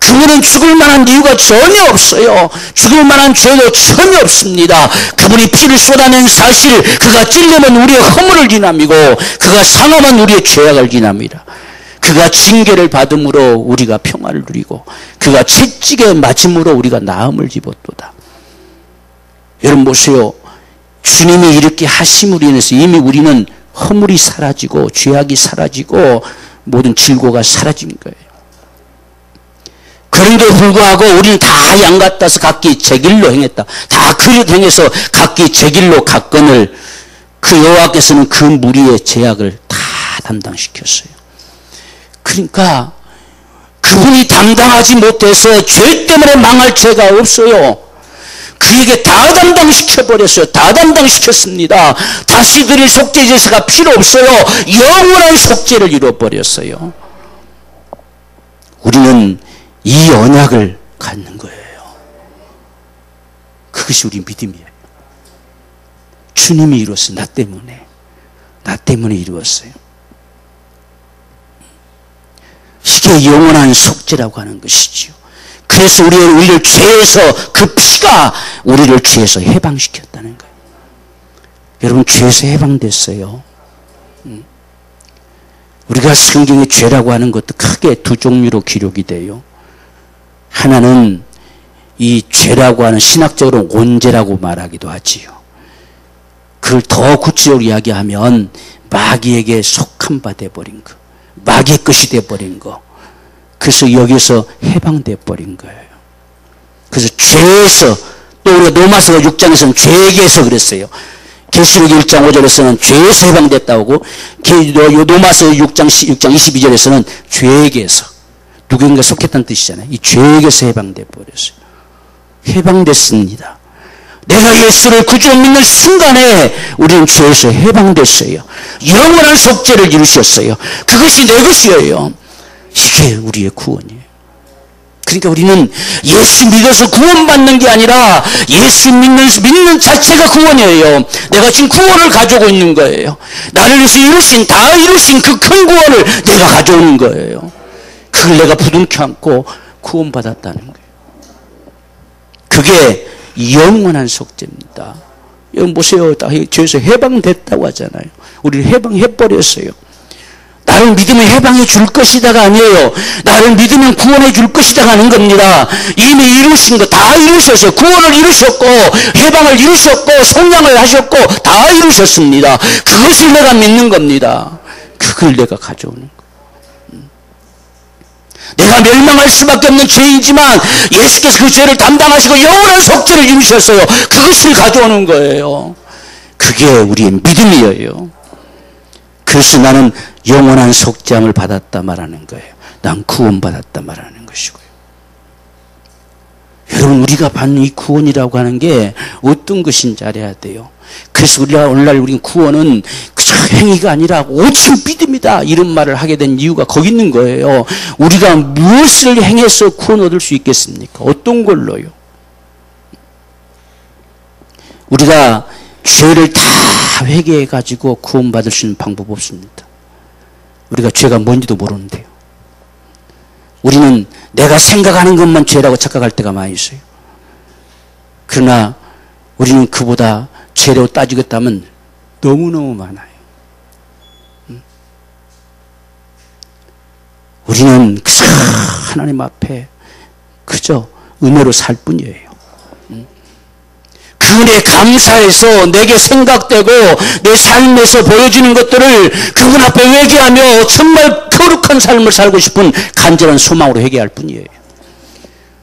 그분은 죽을 만한 이유가 전혀 없어요. 죽을 만한 죄도 전혀 없습니다. 그분이 피를 쏟아낸 사실, 그가 찔리면 우리의 허물을 인함이고 그가 상하면 우리의 죄악을 인함이라. 그가 징계를 받음으로 우리가 평화를 누리고 그가 채찍에 맞음으로 우리가 나음을 입었도다. 여러분 보세요. 주님이 이렇게 하심으로 인해서 이미 우리는 허물이 사라지고 죄악이 사라지고 모든 질고가 사라진 거예요. 그런데도 불구하고 우리는 다 양 같아서 각기 제 길로 행했다. 다 그릇 행해서 각기 제 길로 갔거늘 그 여호와께서는 그 무리의 죄악을 다 담당시켰어요. 그러니까 그분이 담당하지 못해서 죄 때문에 망할 죄가 없어요. 그에게 다 담당시켜버렸어요. 다 담당시켰습니다. 다시 드릴 속죄 제사가 필요 없어요. 영원한 속죄를 이루어버렸어요. 우리는 이 언약을 갖는 거예요. 그것이 우리 믿음이에요. 주님이 이루었어요. 나 때문에 이루었어요. 이게 영원한 속죄라고 하는 것이지요. 그래서 우리를 죄에서 그 피가 우리를 죄에서 해방시켰다는 거예요. 여러분 죄에서 해방됐어요. 우리가 성경의 죄라고 하는 것도 크게 두 종류로 기록이 돼요. 하나는 이 죄라고 하는 신학적으로 온죄라고 말하기도 하지요. 그걸 더 구체적으로 이야기하면 마귀에게 속한 바 돼버린 거, 마귀의 것이 돼버린 거. 그래서 여기서 해방돼 버린 거예요. 그래서 죄에서, 또 우리가 로마서 6장에서는 죄에게서 그랬어요. 계시록 1장 5절에서는 죄에서 해방됐다고 하고 로마서 6장 22절에서는 죄에게서, 누군가 속했다는 뜻이잖아요. 이 죄에게서 해방돼 버렸어요. 해방됐습니다. 내가 예수를 구주로 믿는 순간에 우리는 죄에서 해방됐어요. 영원한 속죄를 이루셨어요. 그것이 내 것이에요. 이게 우리의 구원이에요. 그러니까 우리는 예수 믿어서 구원받는 게 아니라 예수 믿는 자체가 구원이에요. 내가 지금 구원을 가지고 있는 거예요. 나를 위해서 다 이루신 그 큰 구원을 내가 가져오는 거예요. 그걸 내가 부둥켜 안고 구원받았다는 거예요. 그게 영원한 속죄입니다. 여러분 보세요. 죄에서 해방됐다고 하잖아요. 우리를 해방해버렸어요. 나를 믿으면 해방해 줄 것이다가 아니에요. 나를 믿으면 구원해 줄 것이다가 하는 겁니다. 이미 이루신 거 다 이루셔서 구원을 이루셨고 해방을 이루셨고 성량을 하셨고 다 이루셨습니다. 그것을 내가 믿는 겁니다. 그걸 내가 가져오는 거예요. 내가 멸망할 수밖에 없는 죄이지만 예수께서 그 죄를 담당하시고 영원한 속죄를 이루셨어요. 그것을 가져오는 거예요. 그게 우리의 믿음이에요. 그래서 나는 영원한 속죄함을 받았다 말하는 거예요. 난 구원받았다 말하는 것이고요. 여러분 우리가 받는 이 구원이라고 하는 게 어떤 것인지 알아야 돼요. 그래서 우리가 오늘날 우리 구원은 그저 행위가 아니라 오직 믿음이다 이런 말을 하게 된 이유가 거기 있는 거예요. 우리가 무엇을 행해서 구원 얻을 수 있겠습니까? 어떤 걸로요? 우리가 죄를 다 회개해 가지고 구원받을 수 있는 방법 없습니다. 우리가 죄가 뭔지도 모르는데요. 우리는 내가 생각하는 것만 죄라고 착각할 때가 많이 있어요. 그러나 우리는 그보다 죄로 따지겠다면 너무너무 많아요. 우리는 그저 하나님 앞에 그저 은혜로 살 뿐이에요. 그 은혜에 감사해서 내게 생각되고 내 삶에서 보여지는 것들을 그분 앞에 회개하며 정말 거룩한 삶을 살고 싶은 간절한 소망으로 회개할 뿐이에요.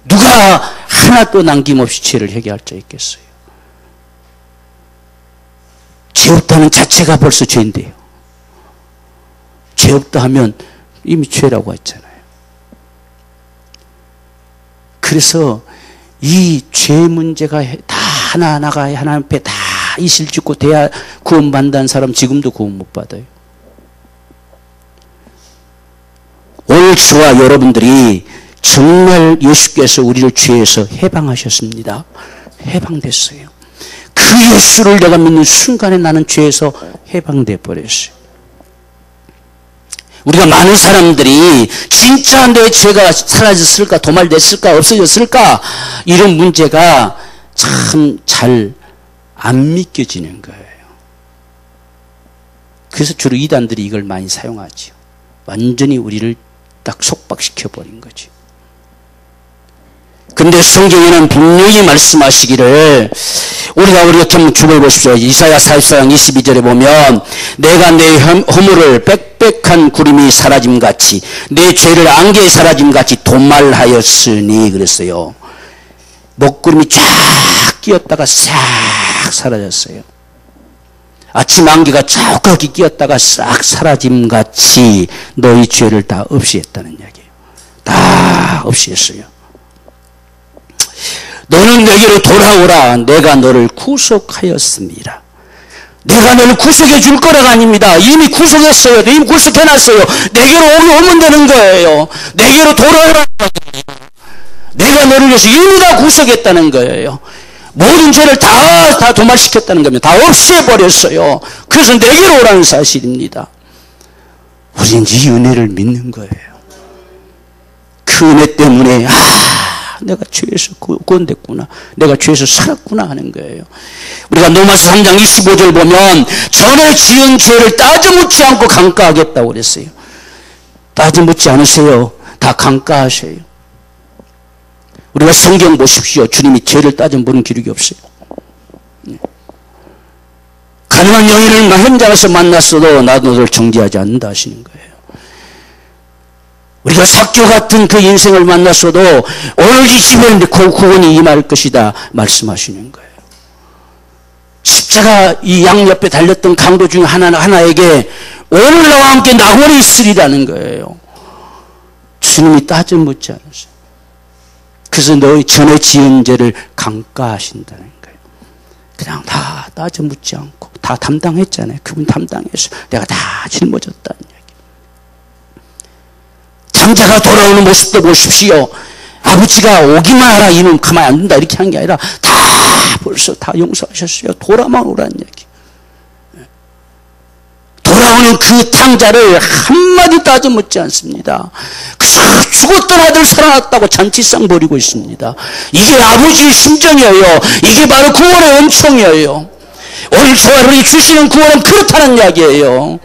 누가 하나도 남김없이 죄를 회개할 자 있겠어요? 죄 없다는 자체가 벌써 죄인데요. 죄 없다 하면 이미 죄라고 했잖아요. 그래서 이 죄 문제가 다 하나하나가 하나님 앞에 다 이실 짓고 돼야 구원받는다는 사람 지금도 구원 못 받아요. 오늘 저와 여러분들이 정말 예수께서 우리를 죄에서 해방하셨습니다. 해방됐어요. 그 예수를 내가 믿는 순간에 나는 죄에서 해방돼 버렸어요. 우리가 많은 사람들이 진짜 내 죄가 사라졌을까, 도말됐을까, 없어졌을까, 이런 문제가 참 잘 안 믿겨지는 거예요. 그래서 주로 이단들이 이걸 많이 사용하죠. 완전히 우리를 딱 속박시켜버린 거죠. 근데 성경에는 분명히 말씀하시기를, 우리가 주걸 보십시오. 이사야 44장 22절에 보면, 내가 내 허물을 빽빽한 구름이 사라짐같이 내 죄를 안개에 사라짐같이 도말하였으니 그랬어요. 먹구름이 쫙 끼었다가 싹 사라졌어요. 아침 안개가 자욱하게 끼었다가 싹 사라짐같이 너희 죄를 다 없이했다는 이야기예요. 다 없이했어요. 너는 내게로 돌아오라. 내가 너를 구속하였습니다. 내가 너를 구속해 줄 거라가 아닙니다. 이미 구속했어요. 이미 구속해놨어요. 내게로 오면 되는 거예요. 내게로 돌아오라. 내가 너를 위해서 이미 다 구속했다는 거예요. 모든 죄를 다 도말시켰다는 겁니다. 다 없애버렸어요. 그래서 내게로 오라는 사실입니다. 우리는 이 은혜를 믿는 거예요. 그 은혜 때문에 내가 죄에서 구원됐구나, 내가 죄에서 살았구나 하는 거예요. 우리가 로마서 3장 25절 보면 전에 지은 죄를 따져묻지 않고 강가하겠다고 그랬어요. 따져묻지 않으세요. 다 강가하세요. 우리가 성경 보십시오. 주님이 죄를 따져보는 기록이 없어요. 가난한 여인을 현장에서 만났어도 나도 너를 정죄하지 않는다 하시는 거예요. 우리가 삭교 같은 그 인생을 만났어도 오늘 이 집에 구원이 임할 것이다 말씀하시는 거예요. 십자가 이 양옆에 달렸던 강도 중 하나에게 오늘 나와 함께 낙원이 있으리라는 거예요. 주님이 따져묻지 않으세요. 그래서 너희 전에 지은 죄를 강가하신다는 거예요. 그냥 다 따져묻지 않고 다 담당했잖아요. 그분 담당해서 내가 다 짊어졌다는 얘기. 장자가 돌아오는 모습도 보십시오. 아버지가 오기만 하라, 이놈 가만히 안 둔다 이렇게 한 게 아니라 다 벌써 다 용서하셨어요. 돌아만 오라는 얘기. 돌아오는 그 탕자를 한마디 따져묻지 않습니다. 그래서 죽었던 아들 살아났다고 잔치상 벌이고 있습니다. 이게 아버지의 심정이에요. 이게 바로 구원의 은총이에요. 오늘 저와 여러분이 주시는 구원은 그렇다는 이야기예요.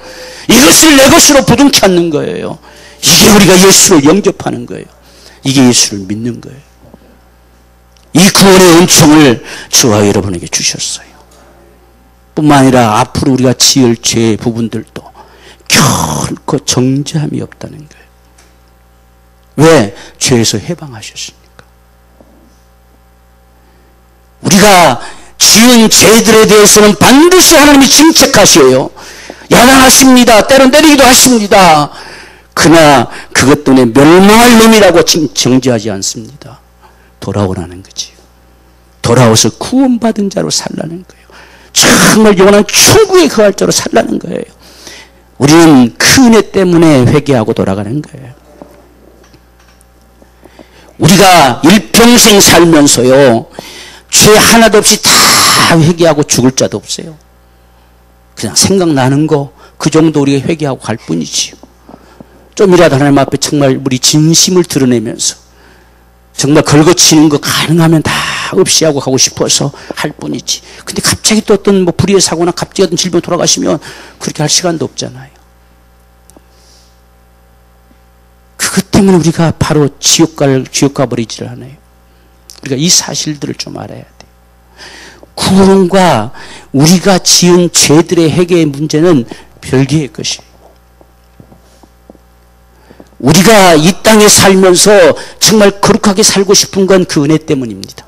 이것을 내 것으로 부둥켜 안는 거예요. 이게 우리가 예수를 영접하는 거예요. 이게 예수를 믿는 거예요. 이 구원의 은총을 저와 여러분에게 주셨어요. 뿐만 아니라 앞으로 우리가 지을 죄의 부분들도 결코 정죄함이 없다는 거예요. 왜? 죄에서 해방하셨으니까. 우리가 지은 죄들에 대해서는 반드시 하나님이 징책하셔요. 야단하십니다. 때론 때리기도 하십니다. 그러나 그것 때문에 멸망할 놈이라고 정죄하지 않습니다. 돌아오라는 거지요. 돌아와서 구원받은 자로 살라는 거예요. 정말 영원한 천국에 거할 자로 살라는 거예요. 우리는 그 은혜 때문에 회개하고 돌아가는 거예요. 우리가 일평생 살면서요, 죄 하나도 없이 다 회개하고 죽을 자도 없어요. 그냥 생각나는 거 그 정도 우리가 회개하고 갈 뿐이지요. 좀이라도 하나님 앞에 정말 우리 진심을 드러내면서 정말 걸거치는 거 가능하면 다 없이 하고 가고 싶어서 할 뿐이지. 근데 갑자기 또 어떤 불의의 사고나 갑자기 어떤 질병 돌아가시면 그렇게 할 시간도 없잖아요. 그것 때문에 우리가 바로 지옥 가버리지를 않아요. 우리가 이 사실들을 좀 알아야 돼요. 구원과 우리가 지은 죄들의 해결의 문제는 별개의 것이에요. 우리가 이 땅에 살면서 정말 거룩하게 살고 싶은 건 그 은혜 때문입니다.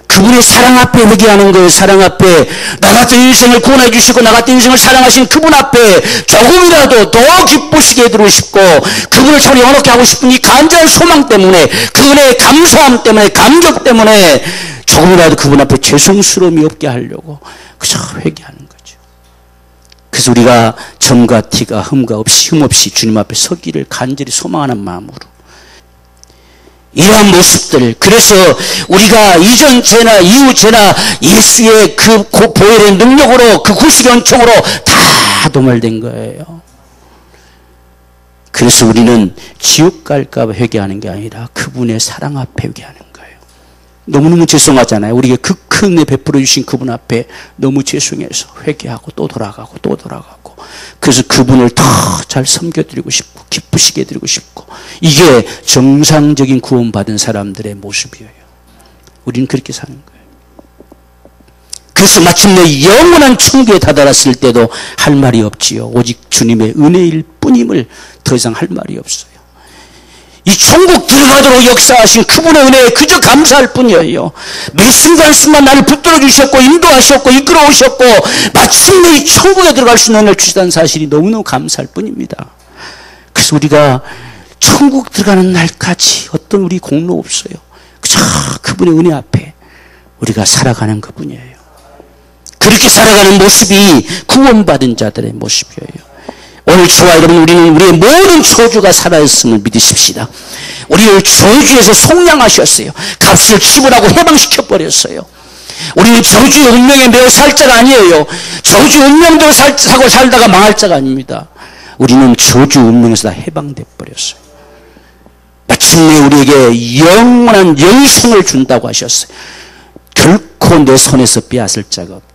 그분의 사랑 앞에 회개하는 거예요. 사랑 앞에 나 같은 인생을 구원해 주시고 나 같은 인생을 사랑하신 그분 앞에 조금이라도 더 기쁘시게 해드리고 싶고 그분을 참 영원하게 하고 싶은 이 간절한 소망 때문에 그 은혜의 감사함 때문에 감격 때문에 조금이라도 그분 앞에 죄송스러움이 없게 하려고 그저 회개하는 거죠. 그래서 우리가 점과 티가 흠없이 주님 앞에 서기를 간절히 소망하는 마음으로 이러한 모습들, 그래서 우리가 이전 죄나 이후 죄나 예수의 그 보혈의 능력으로 그 구속의 은총으로 다 도말된 거예요. 그래서 우리는 지옥 갈까 봐 회개하는 게 아니라 그분의 사랑 앞에 회개하는 거예요. 너무너무 죄송하잖아요. 우리에게 그 큰 은혜 베풀어 주신 그분 앞에 너무 죄송해서 회개하고 또 돌아가고 또 돌아가고, 그래서 그분을 더 잘 섬겨드리고 싶고 기쁘시게 해드리고 싶고, 이게 정상적인 구원받은 사람들의 모습이에요. 우리는 그렇게 사는 거예요. 그래서 마침내 영원한 천국에 다다랐을 때도 할 말이 없지요. 오직 주님의 은혜일 뿐임을 더 이상 할 말이 없어요. 이 천국 들어가도록 역사하신 그분의 은혜에 그저 감사할 뿐이에요. 매 순간순간 나를 붙들어 주셨고 인도하셨고 이끌어 오셨고 마침내 이 천국에 들어갈 수 있는 은혜를 주시다는 사실이 너무너무 감사할 뿐입니다. 그래서 우리가 천국 들어가는 날까지 어떤 우리 공로 없어요. 그저 그분의 은혜 앞에 우리가 살아가는 그분이에요. 그렇게 살아가는 모습이 구원받은 자들의 모습이에요. 오늘 저와 여러분, 우리는 우리의 모든 저주가 사라졌음을 믿으십시다. 우리를 저주에서 속량하셨어요. 값을 지불하고 해방시켜버렸어요. 우리는 저주의 운명에 매우 살 자가 아니에요. 저주 운명대로 사고 살다가 망할 자가 아닙니다. 우리는 저주 운명에서 다 해방돼 버렸어요. 마침내 우리에게 영원한 영생을 준다고 하셨어요. 결코 내 손에서 빼앗을 자가 없다.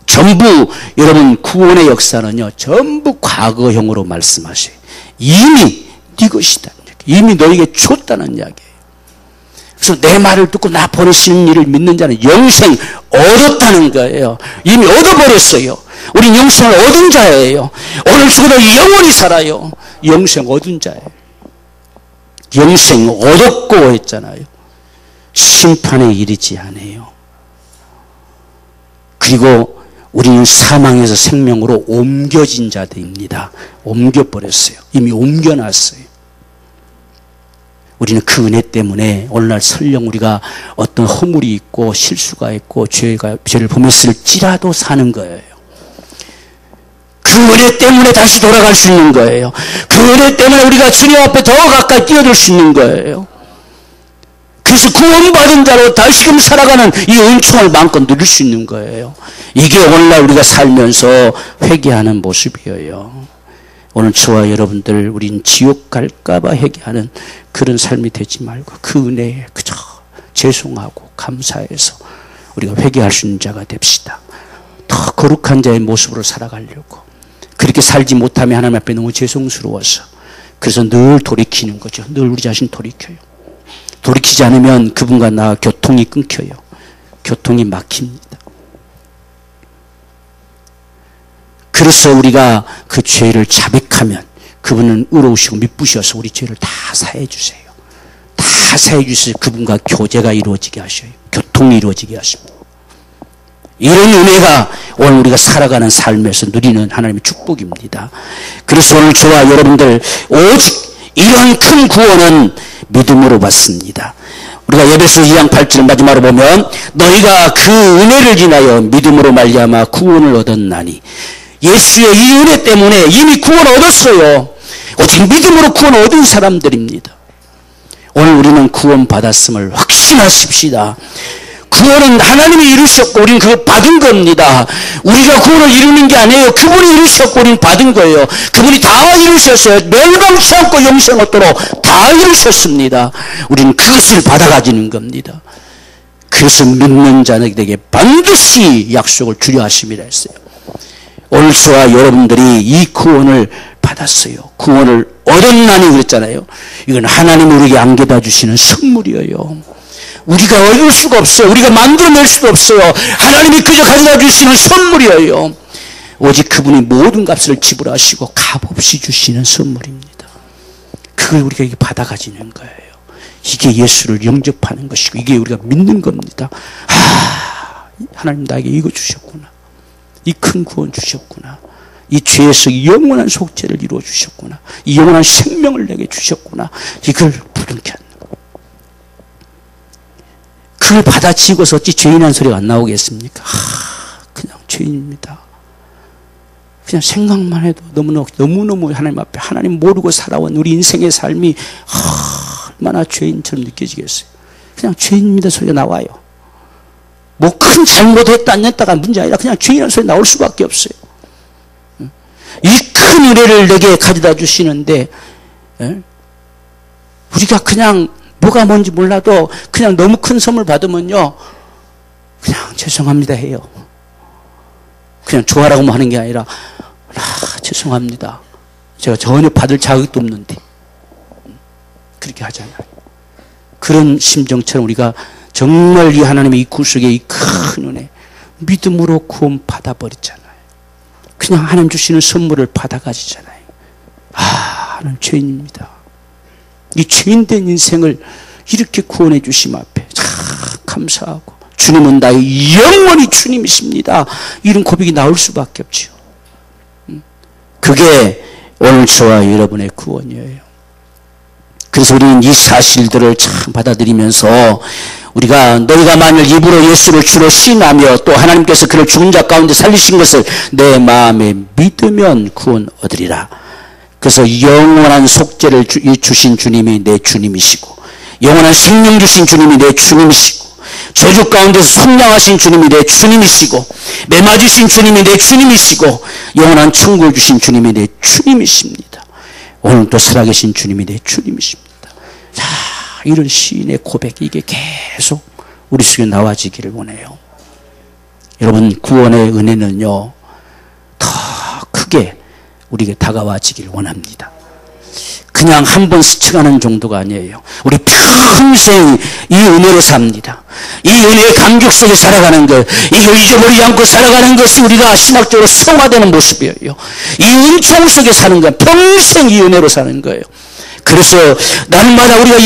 전부 여러분 구원의 역사는요, 전부 과거형으로 말씀하셔요. 이미 네 것이다. 이미 너에게 줬다는 이야기예요. 그래서 내 말을 듣고 나 보내시는 일을 믿는 자는 영생 얻었다는 거예요. 이미 얻어버렸어요. 우린 영생을 얻은 자예요. 오늘 죽어도 영원히 살아요. 영생 얻은 자예요. 영생 얻었고 했잖아요. 심판에 이르지 않아요. 그리고 우리는 사망에서 생명으로 옮겨진 자들입니다. 옮겨버렸어요. 이미 옮겨놨어요. 우리는 그 은혜 때문에 오늘날 설령 우리가 어떤 허물이 있고 실수가 있고 죄를 범했을지라도 사는 거예요. 그 은혜 때문에 다시 돌아갈 수 있는 거예요. 그 은혜 때문에 우리가 주님 앞에 더 가까이 뛰어들 수 있는 거예요. 그래서 구원받은 자로 다시금 살아가는 이 은총을 마음껏 누릴 수 있는 거예요. 이게 오늘날 우리가 살면서 회개하는 모습이에요. 오늘 저와 여러분들, 우린 지옥 갈까봐 회개하는 그런 삶이 되지 말고 그 은혜에 그저 죄송하고 감사해서 우리가 회개할 수 있는 자가 됩시다. 더 거룩한 자의 모습으로 살아가려고. 그렇게 살지 못하면 하나님 앞에 너무 죄송스러워서, 그래서 늘 돌이키는 거죠. 늘 우리 자신 돌이켜요. 돌이키지 않으면 그분과 나 교통이 끊겨요. 교통이 막힙니다. 그래서 우리가 그 죄를 자백하면 그분은 의로우시고 미쁘셔서 우리 죄를 다 사해 주세요. 다 사해 주셔서 그분과 교제가 이루어지게 하셔요. 교통이 이루어지게 하십니다. 이런 은혜가 오늘 우리가 살아가는 삶에서 누리는 하나님의 축복입니다. 그래서 오늘 저와 여러분들, 오직 이런 큰 구원은 믿음으로 받습니다. 우리가 에베소 2장 8절 마지막으로 보면 너희가 그 은혜를 인하여 믿음으로 말미암아 구원을 얻었나니, 예수의 이 은혜 때문에 이미 구원을 얻었어요. 오직 믿음으로 구원을 얻은 사람들입니다. 오늘 우리는 구원 받았음을 확신하십시다. 구원은 하나님이 이루셨고 우리는 그걸 받은 겁니다. 우리가 구원을 이루는 게 아니에요. 그분이 이루셨고 우리는 받은 거예요. 그분이 다 이루셨어요. 멸망치 않고 영생 얻도록 다 이루셨습니다. 우리는 그것을 받아가지는 겁니다. 그래서 믿는 자들에게 반드시 약속을 주려 하심이라 했어요. 오늘 저와 여러분들이 이 구원을 받았어요. 구원을 얻었나니 그랬잖아요. 이건 하나님이 우리에게 안겨다 주시는 선물이에요. 우리가 얻을 수가 없어요. 우리가 만들어낼 수가 없어요. 하나님이 그저 가져다 주시는 선물이에요. 오직 그분이 모든 값을 지불하시고 값없이 주시는 선물입니다. 그걸 우리가 받아가지는 거예요. 이게 예수를 영접하는 것이고 이게 우리가 믿는 겁니다. 하나님 나에게 이거 주셨구나. 이 큰 구원 주셨구나. 이 죄에서 영원한 속죄를 이루어 주셨구나. 이 영원한 생명을 내게 주셨구나. 이걸 부둥켜 안는 거예요. 그걸 받아치고서 어찌 죄인한 소리가 안 나오겠습니까? 그냥 죄인입니다. 그냥 생각만 해도 너무너무 하나님 앞에 하나님 모르고 살아온 우리 인생의 삶이 얼마나 죄인처럼 느껴지겠어요. 그냥 죄인입니다 소리가 나와요. 뭐 큰 잘못했다 안 했다가 문제 아니라 그냥 죄인이라는 소리 나올 수밖에 없어요. 이 큰 은혜를 내게 가져다 주시는데 우리가 그냥 뭐가 뭔지 몰라도 그냥 너무 큰 선물 받으면요 그냥 죄송합니다 해요. 그냥 좋아라고만 하는 게 아니라 죄송합니다. 제가 전혀 받을 자격도 없는데 그렇게 하잖아요. 그런 심정처럼 우리가 정말 이 하나님의 이 구속의 이 큰 은혜 믿음으로 구원 받아버렸잖아요. 그냥 하나님 주시는 선물을 받아가지잖아요. 나는 죄인입니다. 이 죄인된 인생을 이렇게 구원해 주심 앞에 참 감사하고 주님은 나의 영원히 주님이십니다. 이런 고백이 나올 수밖에 없죠. 그게 오늘 저와 여러분의 구원이에요. 그래서 우리는 이 사실들을 참 받아들이면서 우리가 너희가 만일 입으로 예수를 주로 시인하며 또 하나님께서 그를 죽은 자 가운데 살리신 것을 내 마음에 믿으면 구원 얻으리라. 그래서 영원한 속죄를 주신 주님이 내 주님이시고 영원한 생명 주신 주님이 내 주님이시고 저주 가운데서 속량하신 주님이 내 주님이시고 매마 주신 주님이 내 주님이시고 영원한 천국을 주신 주님이 내 주님이십니다. 오늘 또 살아계신 주님이 내 주님이십니다. 자, 이런 시인의 고백 이게 계속 우리 속에 나와지기를 원해요. 여러분 구원의 은혜는요 더 크게 우리에게 다가와지기를 원합니다. 그냥 한 번 스쳐가는 정도가 아니에요. 우리 평생 이 은혜로 삽니다. 이 은혜의 감격 속에 살아가는 것, 이걸 잊어버리지 않고 살아가는 것이 우리가 신학적으로 성화되는 모습이에요. 이 은총 속에 사는 것, 평생 이 은혜로 사는 거예요. 그래서 날마다 우리가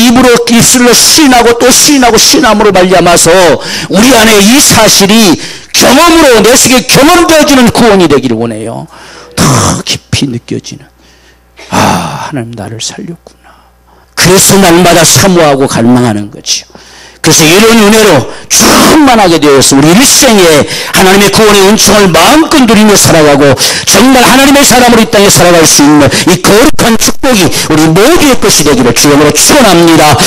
입술로 시인하고 또 시인하고 시인함으로 말미암아서 우리 안에 이 사실이 경험으로 내 속에 경험되어지는 구원이 되기를 원해요. 더 깊이 느껴지는 하나님 나를 살렸구나. 그래서 날마다 사모하고 갈망하는 거죠. 그래서 이런 은혜로 충만하게 되어서 우리 일생에 하나님의 구원의 은총을 마음껏 누리며 살아가고 정말 하나님의 사람으로 이 땅에 살아갈 수 있는 이 거룩한 축복이 우리 모두의 것이 되기를 주님으로 축원합니다.